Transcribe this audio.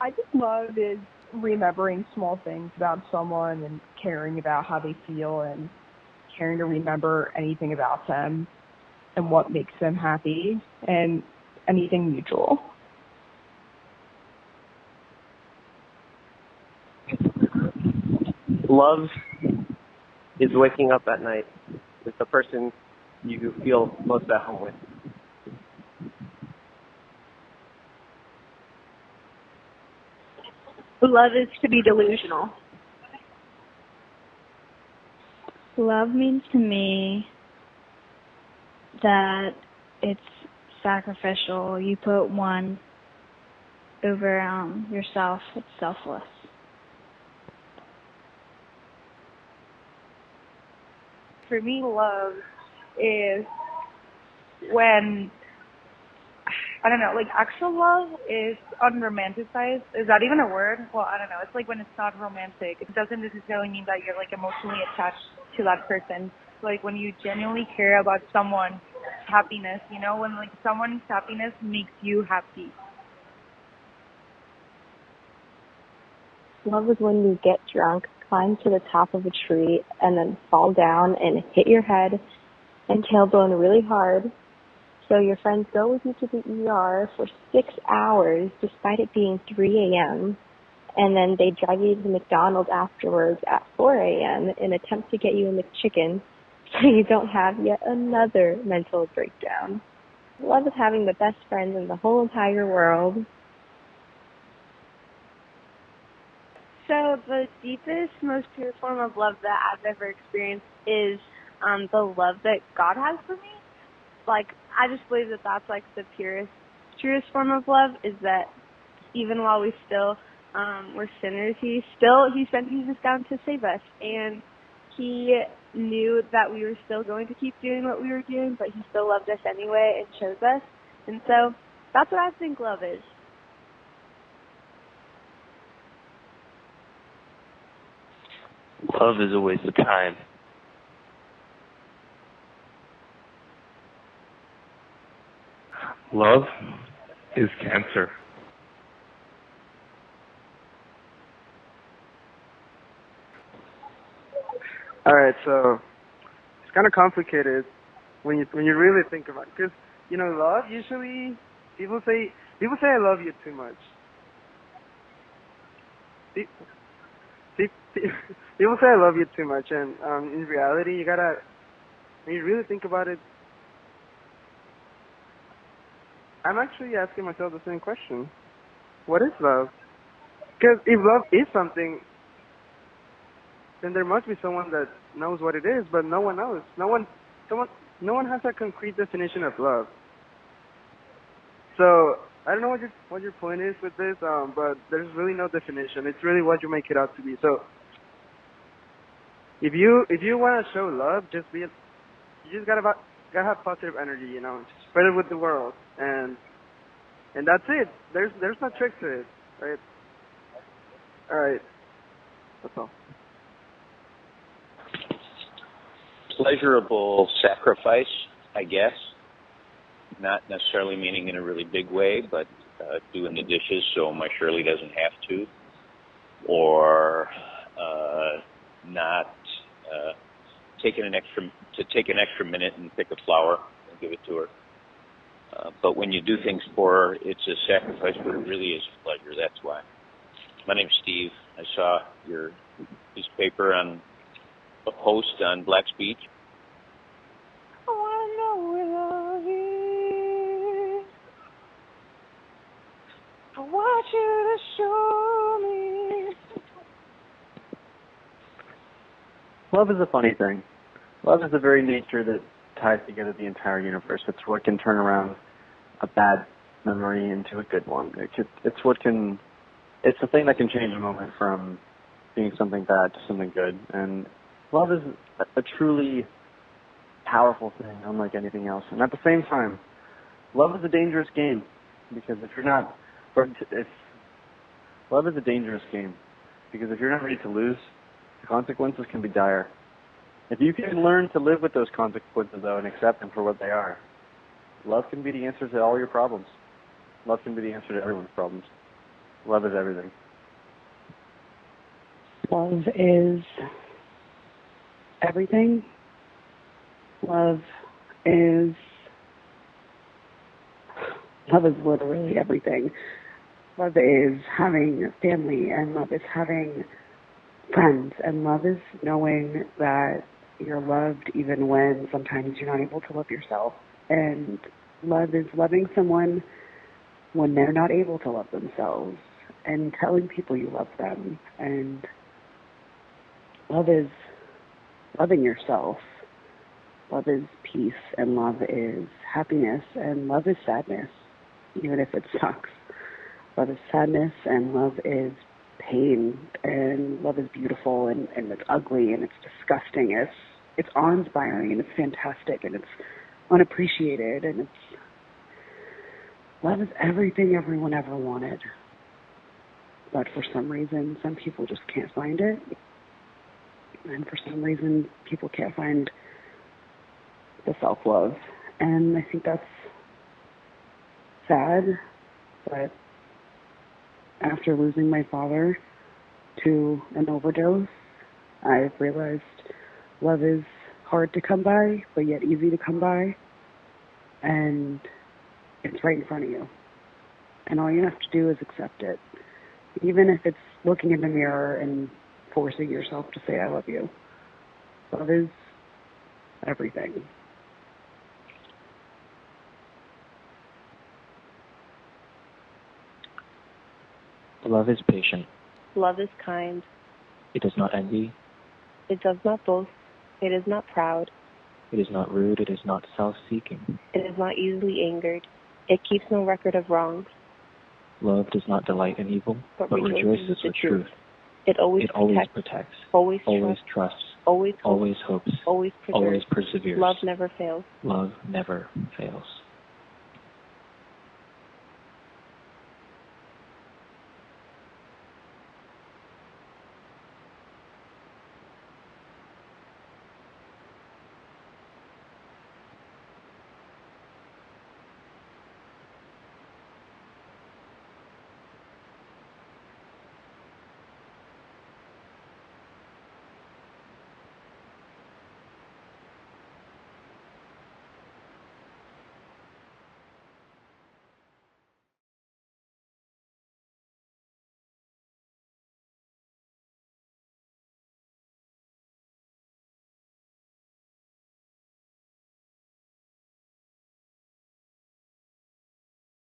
I think love is remembering small things about someone and caring about how they feel and caring to remember anything about them and what makes them happy and anything mutual. Love is waking up at night with the person you feel most at home with. Love is to be delusional. Love means to me that it's sacrificial. You put one over yourself. It's selfless. For me, love is when, I don't know, like actual love is unromanticized. Is that even a word? Well, I don't know. It's like when it's not romantic. It doesn't necessarily mean that you're like emotionally attached to that person. Like when you genuinely care about someone's happiness, you know, when like someone's happiness makes you happy. Love is when you get drunk, climb to the top of a tree, and then fall down and hit your head and tailbone really hard. So your friends go with you to the ER for 6 hours despite it being 3 a.m. And then they drive you to McDonald's afterwards at 4 a.m. in an attempt to get you a McChicken so you don't have yet another mental breakdown. Love is having the best friends in the whole entire world. So the deepest, most pure form of love that I've ever experienced is the love that God has for me. Like, I just believe that that's like the purest, truest form of love, is that even while we still were sinners, he sent Jesus down to save us, and he knew that we were still going to keep doing what we were doing, but he still loved us anyway and chose us. And so that's what I think love is. Love is a waste of time. Love is cancer. All right, so it's kind of complicated when you really think about it, because love usually people say I love you too much. People say I love you too much, and in reality, when you really think about it, I'm actually asking myself the same question. What is love? Because if love is something, then there must be someone that knows what it is, but no one knows. No one has a concrete definition of love. So I don't know what your point is with this, but there's really no definition. It's really what you make it out to be. So if you want to show love, you just gotta have positive energy, just spread it with the world, and that's it. There's no trick to it, right? All right, that's all. Pleasurable sacrifice, I guess. Not necessarily meaning in a really big way, but doing the dishes so my Shirley doesn't have to, or not take an extra minute and pick a flower and give it to her. But when you do things for her, it's a sacrifice, but it really is a pleasure. That's why. My name's Steve. I saw your piece of paper on a post on Black's Beach. I want to know where love is. I want you to show me. Love is a funny thing. Love is the very nature that ties together the entire universe. It's what can turn around a bad memory into a good one. It's the thing that can change a moment from being something bad to something good. And love is a truly powerful thing, unlike anything else. And at the same time, love is a dangerous game, because love is a dangerous game, because if you're not ready to lose, the consequences can be dire. If you can learn to live with those consequences, though, and accept them for what they are, love can be the answer to all your problems. Love can be the answer to everyone's problems. Love is everything. Love is everything. Love is literally everything. Love is having a family, and love is having friends, and love is knowing that you're loved even when sometimes you're not able to love yourself. And love is loving someone when they're not able to love themselves, and telling people you love them. And love is loving yourself. Love is peace, and love is happiness, and love is sadness, even if it sucks. Love is sadness, and love is pain, and love is beautiful, and it's ugly, and it's disgusting. It's awe-inspiring, and it's fantastic, and it's unappreciated, and love is everything everyone ever wanted. But for some reason, some people just can't find it. And for some reason, people can't find the self-love. And I think that's sad. But after losing my father to an overdose, I've realized love is hard to come by, but yet easy to come by. And it's right in front of you. And all you have to do is accept it. Even if it's looking in the mirror and forcing yourself to say, I love you. Love is everything. Love is patient. Love is kind. It does not envy. It does not boast. It is not proud. It is not rude. It is not self-seeking. It is not easily angered. It keeps no record of wrongs. Love does not delight in evil, but rejoices with truth. It always protects. Always trusts. Always hopes. Always preserves. Always perseveres. Love never fails. Love never fails.